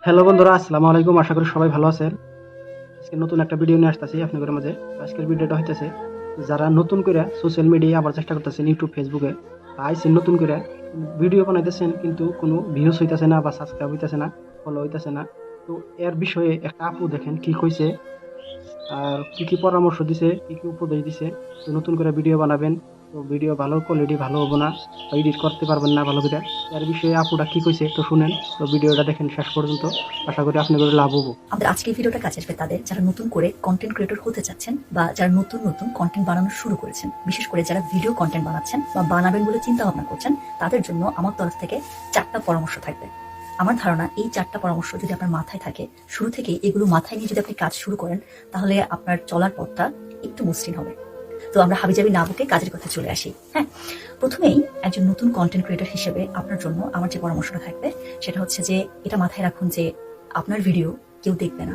Hello বন্ধুরা, আসসালামু আলাইকুম। আশা করি সবাই ভালো আছেন। আজকে নতুন একটা ভিডিও নিয়ে আসতেছি আপনাদের মাঝে। আজকের ভিডিওটা হইতেছে যারা নতুন করে সোশ্যাল মিডিয়ায় আবার চেষ্টা করতেছেন, ইউটিউব ফেসবুকে আইসেন নতুন করে ভিডিও বানাইতেছেন, কিন্তু কোনো ভিউজ হইতেছে না বা সাবস্ক্রাইব হইতেছে না, ফলো হইতেছে না। তো এর বিষয়ে একটা আপু দেখেন কি কইছে আর কি কি পরামর্শ দিছে, কি কি উপদেশ দিছে। তো নতুন করে ভিডিও বানাবেন, তো ভিডিও ভালো কোয়ালিটি ভালো হবো না বা এডিট করতে পারবেন না ভালো করে। এর বিষয়ে আপুটা কি কইছে তো শুনেন। তো ভিডিওটা দেখেন শেষ পর্যন্ত, আশা করি আপনাদের লাভ হবো। আমাদের আজকের ভিডিওটা কাজে আসবে তাদের যারা নতুন করে কন্টেন্ট ক্রিয়েটর হতে চাচ্ছেন বা যারা নতুন নতুন কন্টেন্ট বানানো শুরু করেছেন, বিশেষ করে যারা ভিডিও কন্টেন্ট বানাচ্ছেন বা বানাবেন বলে চিন্তা ভাবনা করছেন, তাদের জন্য আমার তরফ থেকে 4টা পরামর্শ থাকবে। আমার ধারণা এই 4টা পরামর্শ যদি আপনার মাথায় থাকে, শুরু থেকে এগুলো মাথায় নিয়ে যদি আপনি কাজ শুরু করেন, তাহলে আপনার চলার পথটা একটু মসৃণ হবে। তো আমরা হাবিজাবি না বকে কাজের কথা চলে আসি। হ্যাঁ, প্রথমেই একজন নতুন কন্টেন্ট ক্রিয়েটর হিসেবে আপনার জন্য আমার যে পরামর্শটা থাকবে সেটা হচ্ছে যে এটা মাথায় রাখুন যে আপনার ভিডিও কেউ দেখবে না।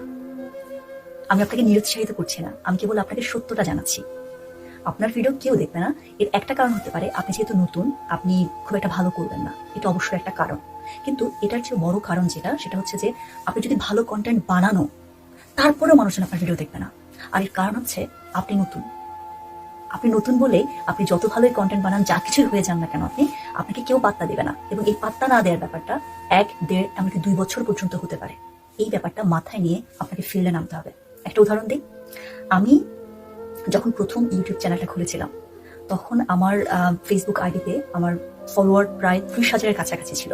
আমি আপনাকে নিরুৎসাহিত করছি না, আমি কেবল আপনাকে সত্যটা জানাচ্ছি। আপনার ভিডিও কেউ দেখবে না, এর একটা কারণ হতে পারে আপনি যেহেতু নতুন, আপনি খুব একটা ভালো করবেন না, এটা অবশ্যই একটা কারণ। কিন্তু এটার চেয়ে বড় কারণ সেটা হচ্ছে যে আপনি যদি ভালো কন্টেন্ট বানানো, তারপরেও মানুষজন আপনার ভিডিও দেখবে না। আর এর কারণ হচ্ছে আপনি নতুন। আপনি নতুন বলে আপনি যত ভালোই কন্টেন্ট বানান, যা কিছুই হয়ে যান না কেন, আপনাকে কেউ পাত্তা দেবে না। এবং এই পাত্তা না দেওয়ার ব্যাপারটা 1, 1.5 এমনকি 2 বছর পর্যন্ত হতে পারে। এই ব্যাপারটা মাথায় নিয়ে আপনাকে ফিল্ডে নামতে হবে। একটা উদাহরণ দিই, আমি যখন প্রথম ইউটিউব চ্যানেলটা খুলেছিলাম, তখন আমার ফেসবুক আইডিতে আমার ফলোয়ার প্রায় 30,000-এর কাছাকাছি ছিল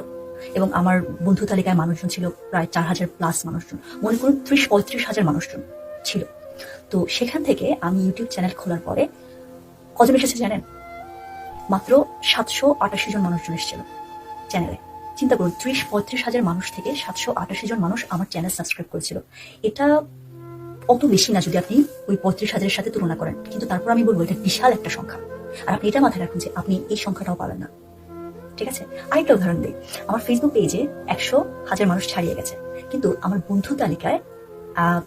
এবং আমার বন্ধু তালিকায় মানুষজন ছিল প্রায় 4,000 প্লাস মানুষজন, মনে করুন 30-35,000 মানুষজন ছিল। তো সেখান থেকে আমি ইউটিউব চ্যানেল খোলার পরে কজন এসেছে জানেন? মাত্র 788 জন মানুষজন এসেছিল চ্যানেলে। চিন্তা করুন, 30-35,000 মানুষ থেকে 788 জন মানুষ আমার চ্যানেল সাবস্ক্রাইব করেছিল। এটা অত বেশি না যদি আপনি ওই 35,000-এর সাথে তুলনা করেন, কিন্তু তারপর আমি বলবো এটা বিশাল একটা সংখ্যা। আর আপনি এটা মাথায় রাখুন যে আপনি এই সংখ্যাটাও পাবেন না। ঠিক আছে, আরেকটা উদাহরণ দিই, আমার ফেসবুক পেজে 100,000 মানুষ ছাড়িয়ে গেছে, কিন্তু আমার বন্ধু তালিকায়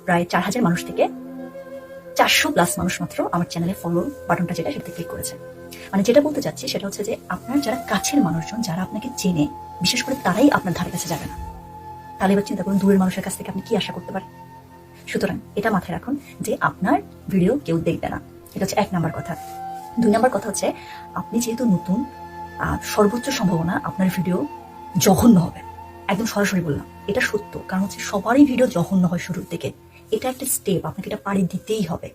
প্রায় 4,000 মানুষ থেকে 400 প্লাস মানুষ মাত্র আমার চ্যানেলে ফলো বাটনটা যেটা সেটাতে ক্লিক করেছে। মানে যেটা বলতে চাচ্ছি সেটা হচ্ছে যে আপনার যারা কাছের মানুষজন, যারা আপনাকে চেনে, বিশেষ করে তারাই আপনার ধারে কাছে যাবে না। তাহলে এবার চিন্তা করুন দূরের মানুষের কাছ থেকে আপনি কি আশা করতে পারেন। সুতরাং এটা মাথায় রাখুন যে আপনার ভিডিও কেউ দেখবে না। এটা হচ্ছে 1 নাম্বার কথা। 2 নাম্বার কথা হচ্ছে, আপনি যেহেতু নতুন, সর্বোচ্চ সম্ভাবনা আপনার ভিডিও জঘন্য হবে। একদম সরাসরি বললাম, এটা সত্য। কারণ হচ্ছে সবারই ভিডিও জঘন্য হয় শুরুর দিকে। এটা একটা স্টেপ, আপনাকে এটা পাড়ি দিতেই হবে।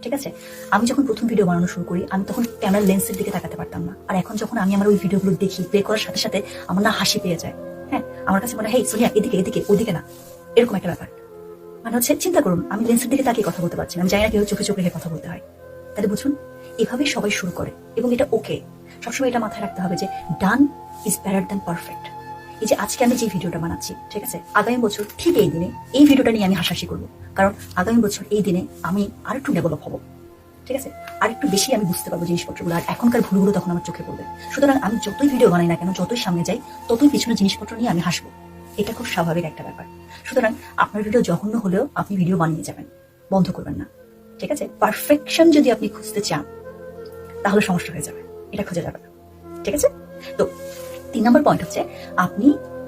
ঠিক আছে, আমি যখন প্রথম ভিডিও বানানো শুরু করি, আমি তখন ক্যামেরার লেন্সের দিকে তাকাতে পারতাম না। আর এখন যখন আমি আমার ওই ভিডিওগুলো দেখি, প্লে করার সাথে সাথে আমার না হাসি পেয়ে যায়। হ্যাঁ, আমার কাছে মনে হয়, হেই সোনিয়া, এদিকে এদিকে ওদিকে না, এরকম একটা ব্যাপার। মানে হচ্ছে চিন্তা করুন, আমি লেন্সের দিকে তাকিয়ে কথা বলতে পারছি না, আমি জানি না কেউ চোখে চোখে রেখে কথা বলতে হয়। তাহলে বুঝুন, এভাবেই সবাই শুরু করে এবং এটা ওকে। সবসময় এটা মাথায় রাখতে হবে যে done is better than perfect. এই যে আজকে আমি যে ভিডিওটা বানাচ্ছি, ঠিক আছে, আগামী বছর ঠিক এই দিনে এই ভিডিওটা নিয়ে আমি হাসাহাসি করবো, কারণ আগামী বছর এই দিনে আমি আরেকটু ডেভেলপ হবো। ঠিক আছে, আর একটু বেশি আমি বুঝতে পারবো জিনিসপত্রগুলো, আর এখনকার ভুলগুলো তখন আমার চোখে পড়বে। সুতরাং আমি যতই ভিডিও বানাই না কেন, যতই সামনে যাই, ততই পিছনের জিনিসপত্র নিয়ে আমি হাসবো। এটা খুব স্বাভাবিক একটা ব্যাপার। সুতরাং আপনার ভিডিও জঘন্য হলেও আপনি ভিডিও বানিয়ে যাবেন, বন্ধ করবেন না। ঠিক আছে, পারফেকশন যদি আপনি খুঁজতে চান তাহলে সমস্যা হয়ে যাবে, এটা খুঁজে যাবে না। ঠিক আছে, তো 3 নম্বর পয়েন্ট হচ্ছে, আপনি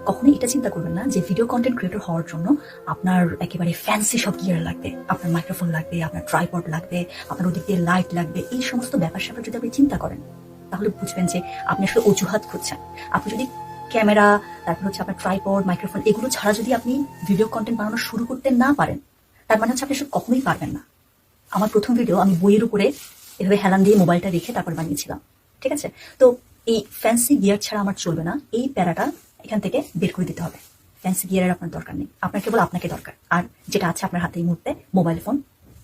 কখনোই এটা চিন্তা করবেন না যে ভিডিও কন্টেন্ট ক্রিয়েটর হওয়ার জন্য আপনার একেবারে ফ্যান্সি সব গিয়ার লাগবে, আপনার মাইক্রোফোন লাগবে, আপনার ট্রাইপড লাগবে, আপনার ওদিক দিয়ে লাইট লাগবে। এই সমস্ত ব্যাপার স্যাপার যদি আপনি চিন্তা করেন, তাহলে বুঝবেন যে আপনি আসলে অজুহাত খুঁজছেন। আপনি যদি ক্যামেরা, তারপর হচ্ছে আপনার ট্রাইপড, মাইক্রোফোন, এগুলো ছাড়া যদি আপনি ভিডিও কন্টেন্ট বানানো শুরু করতে না পারেন, তার মানে হচ্ছে আপনি আসলে কখনোই পারবেন না। আমার প্রথম ভিডিও আমি বইয়ের উপরে এভাবে হেলান দিয়ে মোবাইলটা রেখে তারপর বানিয়েছিলাম। ঠিক আছে, তো এই ফ্যান্সি গিয়ার ছাড়া আমার চলবে না। এই প্যারাটা এখান থেকে বের করে দিতে হবে। ফ্যান্সি গিয়ারের আপনার দরকার নেই, আপনার কেবল আপনাকে দরকার, আর যেটা আছে আপনার হাতে এই মুহূর্তে, মোবাইল ফোন,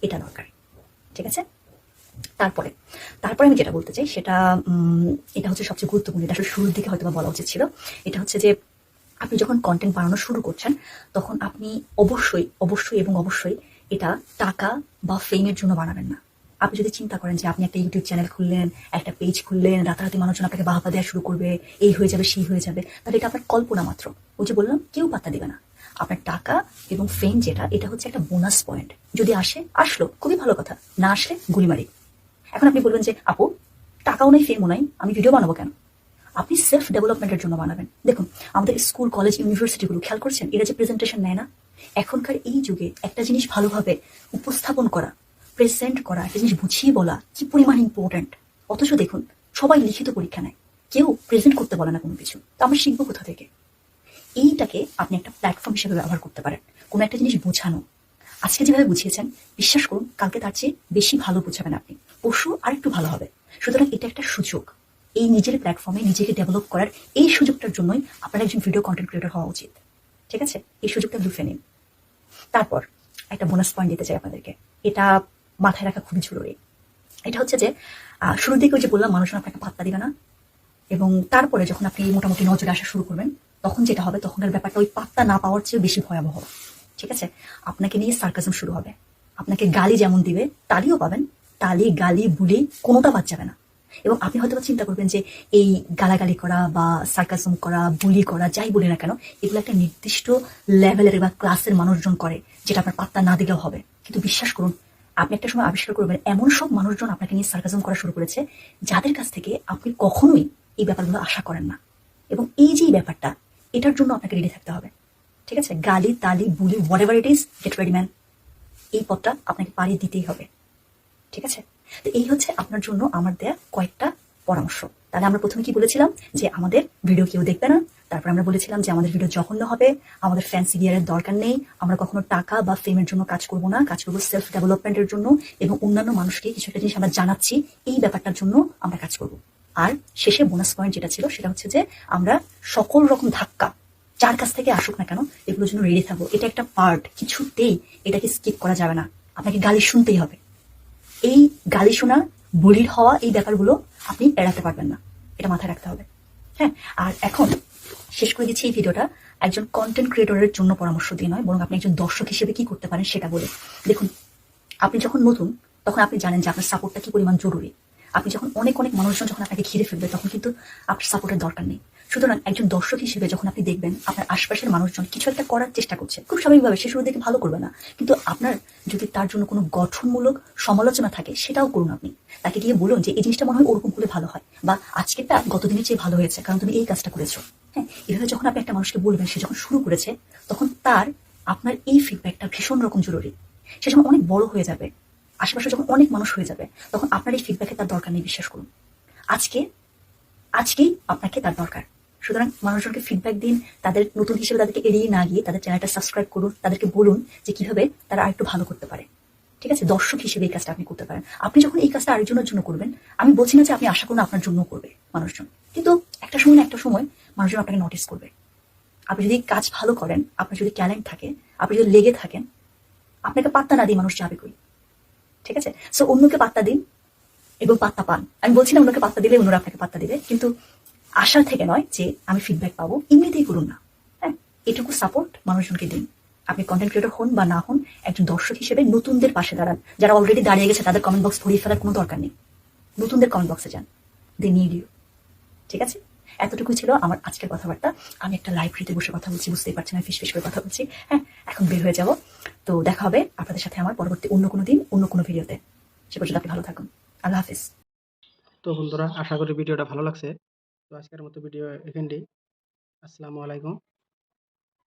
এটা দরকার। ঠিক আছে, তারপরে আমি যেটা বলতে চাই সেটা এটা হচ্ছে সবচেয়ে গুরুত্বপূর্ণ। এটা আসলে শুরুর দিকে হয়তো বলা উচিত ছিল। এটা হচ্ছে যে আপনি যখন কন্টেন্ট বানানো শুরু করছেন, তখন আপনি অবশ্যই অবশ্যই এবং অবশ্যই এটা টাকা বা ফেমের জন্য বানাবেন না। আপনি যদি চিন্তা করেন যে আপনি একটা ইউটিউব চ্যানেল খুললেন, একটা পেজ খুললেন, রাতারাতি মানুষজন আপনাকে বাহবা দেওয়া শুরু করবে, এই হয়ে যাবে সেই হয়ে যাবে, তাহলে এটা আপনার কল্পনা মাত্র। ওই যে বললাম, কেউ পাত্তা দিবে না। আপনার টাকা এবং ফেম যেটা, এটা হচ্ছে একটা বোনাস পয়েন্ট। যদি আসে আসলো, খুবই ভালো কথা, না আসলে গুলিমারি। এখন আপনি বলবেন যে আপু, টাকাও নাই ফেমও নাই, আমি ভিডিও বানাবো কেন? আপনি সেলফ ডেভেলপমেন্টের জন্য বানাবেন। দেখুন, আমাদের স্কুল, কলেজ, ইউনিভার্সিটিগুলো খেয়াল করছেন, এরা যে প্রেজেন্টেশন নেয় না, এখনকার এই যুগে একটা জিনিস ভালোভাবে উপস্থাপন করা, প্রেজেন্ট করা, একটা জিনিস বুঝিয়ে বলা কি পরিমাণ ইম্পর্ট্যান্ট। অথচ দেখুন, সবাই লিখিত পরীক্ষা নেয়, কেউ প্রেজেন্ট করতে বলে না কোনো কিছু। তো আমরা শিখবো কোথা থেকে? এইটাকে আপনি একটা প্ল্যাটফর্ম হিসেবে ব্যবহার করতে পারেন। কোনো একটা জিনিস বোঝানো, আজকে যেভাবে বুঝিয়েছেন, বিশ্বাস করুন কালকে তার চেয়ে বেশি ভালো বুঝাবেন আপনি, পরশু আরেকটু ভালো হবে। সুতরাং এটা একটা সুযোগ। এই নিজের প্ল্যাটফর্মে নিজেকে ডেভেলপ করার এই সুযোগটার জন্যই আপনার একজন ভিডিও কন্টেন্ট ক্রিয়েটর হওয়া উচিত। ঠিক আছে, এই সুযোগটা লুফে নিন। তারপর একটা বোনাস পয়েন্ট দিতে চাই আপনাদেরকে, এটা মাথায় রাখা খুবই জরুরি। এটা হচ্ছে যে শুরুর দিকে ওই যে বললাম, মানুষজন আপনাকে পাত্তা দিবে না, এবং তারপরে যখন আপনি মোটামুটি নজরে আসা শুরু করবেন, তখন যেটা হবে, তখনকার ব্যাপারটা ওই পাত্তা না পাওয়ার চেয়ে বেশি ভয়াবহ। ঠিক আছে, আপনাকে নিয়ে সার্কাজম শুরু হবে। আপনাকে গালি যেমন দিবে, তালিও পাবেন। তালি, গালি, বুলি কোনোটা বাদ যাবে না। এবং আপনি হয়তো চিন্তা করবেন যে এই গালাগালি করা বা সার্কাজম করা, বুলি করা, যাই বলি না কেন, এগুলো একটা নির্দিষ্ট লেভেলের বা ক্লাসের মানুষজন করে, যেটা আপনার পাত্তা না দিলেও হবে। কিন্তু বিশ্বাস করুন, আপনি একটা সময় আবিষ্কার করবেন এমন সব মানুষজন আপনাকে নিয়ে সার্কাজম করা শুরু করেছে, যাদের কাছ থেকে আপনি কখনোই এই ব্যাপারগুলো আশা করেন না। এবং এই যে ব্যাপারটা, এটার জন্য আপনাকে রেডি থাকতে হবে। ঠিক আছে, গালি, তালি, বুলি, whatever it is, get ready man. এই পথটা আপনাকে পাড়ি দিতেই হবে। ঠিক আছে, তো এই হচ্ছে আপনার জন্য আমার দেয়া কয়েকটা পরামর্শ। তাহলে আমরা প্রথমে কি বলেছিলাম, যে আমাদের ভিডিও কেউ দেখবে না। তারপর আমরা বলেছিলাম যে আমাদের ভিডিও জঘন্য হবে, আমাদের ফ্যান্সি গিয়ারের দরকার নেই, আমরা কখনো টাকা বা ফেমের জন্য কাজ করব না, কাজ করবো সেলফ ডেভেলপমেন্টের জন্য, এবং অন্যান্য মানুষকে কিছু একটা জিনিস আমরা জানাচ্ছি, এই ব্যাপারটার জন্য আমরা কাজ করব। আর শেষে বোনাস পয়েন্ট যেটা ছিল, সেটা হচ্ছে যে আমরা সকল রকম ধাক্কা যার কাছ থেকে আসুক না কেন, এগুলোর জন্য রেডি থাকবো। এটা একটা পার্ট, কিছুতেই এটাকে স্কিপ করা যাবে না। আপনাকে গালি শুনতেই হবে। এই গালি শোনা, বুলির হওয়া, এই ব্যাপারগুলো আপনি এড়াতে পারবেন না, এটা মাথায় রাখতে হবে। হ্যাঁ, আর এখন শেষ করে দিচ্ছি এই ভিডিওটা একজন কন্টেন্ট ক্রিয়েটরের জন্য পরামর্শ দিয়ে নয়, বরং আপনি একজন দর্শক হিসেবে কি করতে পারেন সেটা বলে। দেখুন, আপনি যখন নতুন, তখন আপনি জানেন যে আপনার সাপোর্টটা কি পরিমাণ জরুরি। আপনি যখন অনেক অনেক মানুষজন যখন আপনাকে ঘিরে ফেলবে, তখন কিন্তু আপনার সাপোর্টের দরকার নেই। সুতরাং একজন দর্শক হিসেবে যখন আপনি দেখবেন আপনার আশপাশের মানুষজন কিছু একটা করার চেষ্টা করছে, খুব স্বাভাবিকভাবে সে শুরু দেখে ভালো করবে না, কিন্তু আপনার যদি তার জন্য কোনো গঠনমূলক সমালোচনা থাকে, সেটাও করুন। আপনি তাকে গিয়ে বলুন যে এই জিনিসটা মনে হয় ওরকম করলে ভালো হয়, বা আজকেরটা গতদিনের চেয়ে ভালো হয়েছে, কারণ তুমি এই কাজটা করেছো। হ্যাঁ, এভাবে যখন আপনি একটা মানুষকে বলবেন, সে যখন শুরু করেছে, তখন তার আপনার এই ফিডব্যাকটা ভীষণ রকম জরুরি। সে যখন অনেক বড় হয়ে যাবে, আশেপাশে যখন অনেক মানুষ হয়ে যাবে, তখন আপনার এই ফিডব্যাকে তার দরকার নেই, বিশ্বাস করুন। আজকে আজকেই আপনাকে তার দরকার। সুতরাং মানুষজনকে ফিডব্যাক দিন, তাদের নতুন হিসেবে তাদেরকে এড়িয়ে না গিয়ে তাদের চ্যানেলটা সাবস্ক্রাইব করুন, তাদেরকে বলুন যে কিভাবে তারা আরেকটু ভালো করতে পারে। ঠিক আছে, দর্শক হিসেবে এই কাজটা আপনি করতে পারেন। আপনি যখন এই কাজটা আরেকজনের জন্য করবেন, আমি বলছি না যে আপনি আশা করুন আপনার জন্য করবে মানুষজন, কিন্তু একটা সময় না একটা সময় মানুষজন আপনাকে নোটিস করবে। আপনি যদি কাজ ভালো করেন, আপনার যদি ট্যালেন্ট থাকে, আপনি যদি লেগে থাকেন, আপনাকে পাত্তা না দিয়ে মানুষ যাবে কই? ঠিক আছে, সো অন্যকে পাত্তা দিন এবং পাত্তা পান। আমি বলছি না অন্যকে পাত্তা দিলে অন্যরা আপনাকে পাত্তা দিবে, কিন্তু আশার থেকে নয় যে আমি ফিডব্যাক পাবো, এমনিতেই করুন না। হ্যাঁ, এটুকু সাপোর্ট মানুষজনকে দিন। আপনি কন্টেন্ট ক্রিয়েটর হন বা না হন, একজন দর্শক হিসেবে নতুনদের পাশে দাঁড়ান। যারা অলরেডি দাঁড়িয়ে গেছে তাদের কমেন্ট বক্স ভরিয়ে ফেলার কোনো দরকার নেই, নতুনদের কমেন্ট বক্সে যান, দে নিড ইউ। ঠিক আছে, এতটুকুই ছিল আমার আজকের কথাবার্তা। আমি একটা লাইব্রেরিতে বসে কথা বলছি, বুঝতেই পারছি না, ফিস করে কথা বলছি। হ্যাঁ, এখন বের হয়ে যাব। তো দেখা হবে আপনাদের সাথে আমার পরবর্তী অন্য কোনো দিন, অন্য কোনো ভিডিওতে। সে পর্যন্ত আপনি ভালো থাকুন। আল্লাহ হাফিজ। তো বন্ধুরা, আশা করি ভিডিওটা ভালো লাগছে। তো আজকের মতো ভিডিও এখানেই। আসসালামু আলাইকুম।